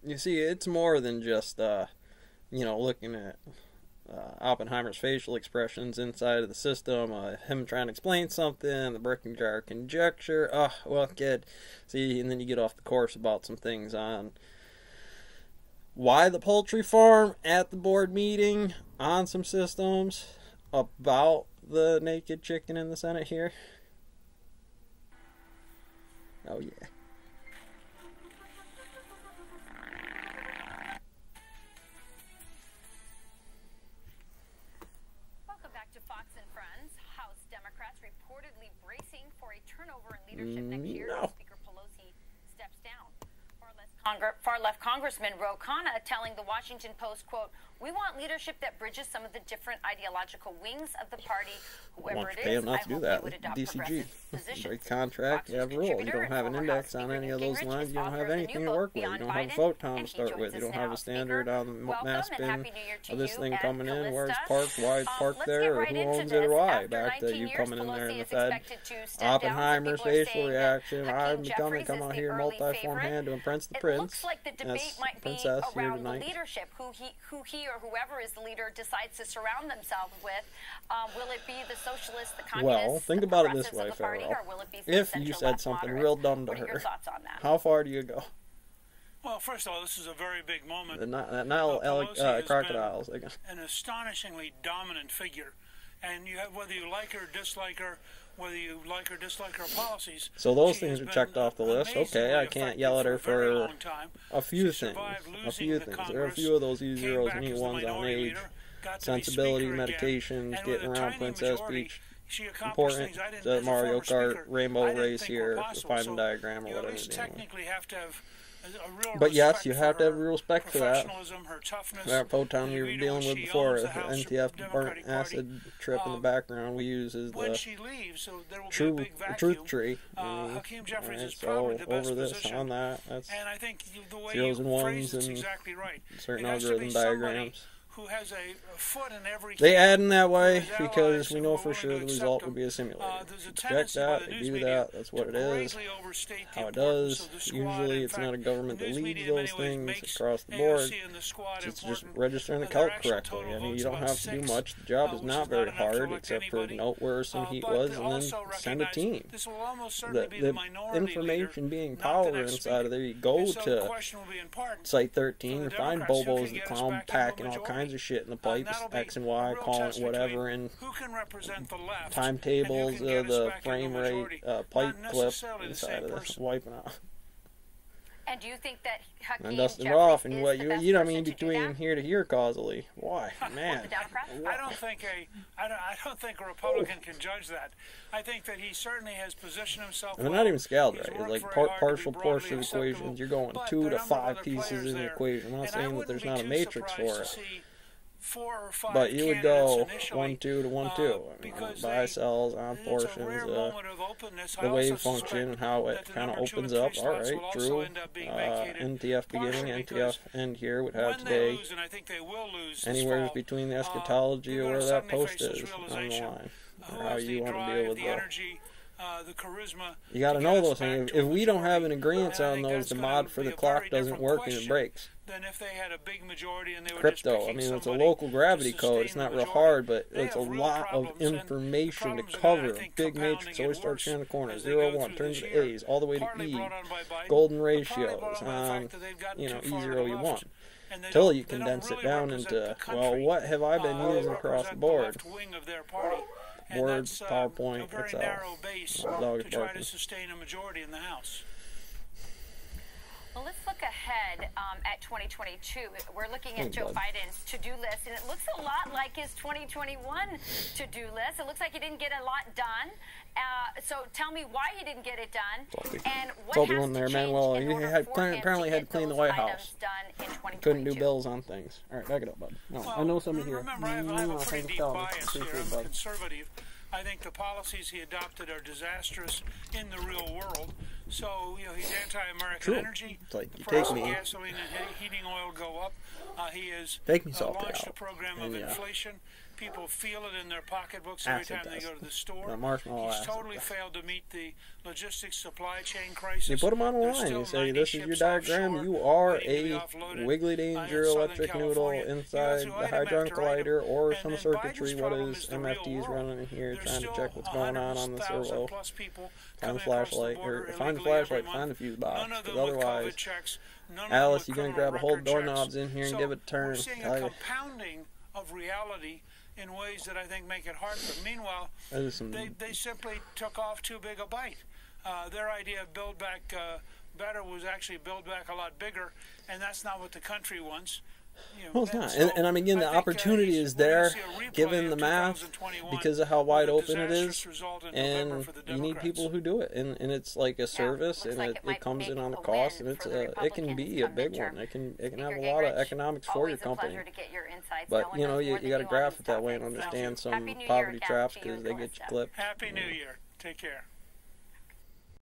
You see, it's more than just looking at Oppenheimer's facial expressions inside of the system, him trying to explain something, the Brick and Jar conjecture. Well, kid, see, and then you get off the course about some things on why the poultry farm at the board meeting, on some systems about the naked chicken in the Senate here. Oh, yeah. Welcome back to Fox and Friends. House Democrats reportedly bracing for a turnover in leadership next year as Speaker Pelosi steps down. Far-left Congressman Ro Khanna telling the Washington Post, quote, "We want leadership that bridges some of the different ideological wings of the party. Whoever it is, I hope they would adopt DCG. positions." Great contract, you have rules. You don't have an index on any of those lines. You don't have anything to work with. You don't have a photon to start with. You don't have a standard on the mass bin of this thing coming in. Where it's parked, why it's parked there, or who owns it or why. Back to you coming in there and the Fed. Oppenheimer's facial reaction. I'm becoming, come out here, multi-form hand to impress the prince. Looks like the debate might be around the leadership, who he or whoever is the leader decides to surround themselves with. Will it be the socialists, the communists, well, think about it this way, Farrell. If you said something real dumb to her, how far do you go? Well, first of all, this is a very big moment. The Nile crocodiles. An astonishingly dominant figure. And you have, whether you like her, dislike her, whether you like or dislike her policies. So those things are checked off the list. Okay, I can't yell at her for a few things. There are a few of those E0s and E1s on age, sensibility, medications, getting around Princess Beach. Important, the Mario Kart rainbow race here, the final diagram or whatever it's doing. But yes, you have to have real respect for that. That photon we were dealing with before, the NTF burnt acid trip in the background we use is the truth tree. Right, so over this, on that, that's zeros and ones and certain algorithm diagrams. Who has a foot in every they add in that way because we know for sure the result will be a simulator. Check that, they do that, that's what it is. How it does. Usually it's not a government that leads those things across the board. It's just registering the calc correctly. I mean, you don't have to do much. The job is not very hard except for note where some heat was and then send a team. The information being powered inside of there, you go to Site 13 and find Bobo's the clown packing all kinds of shit in the pipes, X and Y, call it whatever, and timetables, the frame rate, pipe clip inside of this, wiping out. And do you think that Hakeem and dusting Jeffries off, and is what the best you know, I person mean, to do between that? here to here causally. Why, man? I don't think a Republican can judge that. I think that he certainly has positioned himself. They're not even scaled right. It's like partial portion equations. You're going 2 to 5 pieces in the equation. I'm not saying that there's not a matrix for it. But you would go 1, 2 to 1, 2. I mean, buy cells on portions, the wave function, and how it kind of opens up. All right, true. NTF beginning, NTF end here would have today anywhere between the eschatology or where that post is on the line, or how you want to deal with the charisma. You got to know those things. If we don't have an agreement on those, the mod for the clock doesn't work and it breaks. Than if they had a big majority and they were Crypto, I mean, it's a local gravity code. It's not real hard, but it's a lot of information to cover. Big matrix always starts here in the corner. 0, 1 turns to A's all the way to E. Golden ratios on, E0, E1. Until you condense it down into, well, what have I been using across the board? Word, PowerPoint, Excel. Dog is barking. Well, let's look ahead at 2022. We're looking at Joe Biden's to-do list, and it looks a lot like his 2021 to-do list. It looks like he didn't get a lot done. So tell me why he didn't get it done, and what has to change in order for him apparently to had get to clean the those White items House. done in 2022. Couldn't do bills on things. All right, back it up, bud. No, I know somebody here. Remember, I have a pretty deep bias here. I'm conservative. I think the policies he adopted are disastrous in the real world. So, he's anti-American energy. It's like you Price take me. of gasoline and heating oil go up. He has Take me soft launched out. a program of inflation. People feel it in their pocketbooks every time they go to the store. He's totally failed to meet the logistics supply chain crisis. You put them on the line. You say, this is your diagram. You are a Wiggly Danger electric noodle inside the Hadron Collider or some circuitry. What is MFD's running in here, trying to check what's going on the servo. Find the flashlight, or find the flashlight, find the fuse box, because otherwise, Alice, you're going to grab a whole doorknobs in here and give it a turn. We're seeing a compounding of reality in ways that I think make it hard for them. Meanwhile, they simply took off too big a bite. Their idea of Build Back Better was actually Build Back a lot bigger, and that's not what the country wants. Well, it's not. And I mean, again, the opportunity is there, given the math, because of how wide open it is, and you need people who do it. And it's like a service, and it comes in on a cost, and it can be a big one. It can have a lot of economics for your company. But, you know, you got to graph it that way and understand some poverty traps, because they get you clipped. Happy New Year. Take care.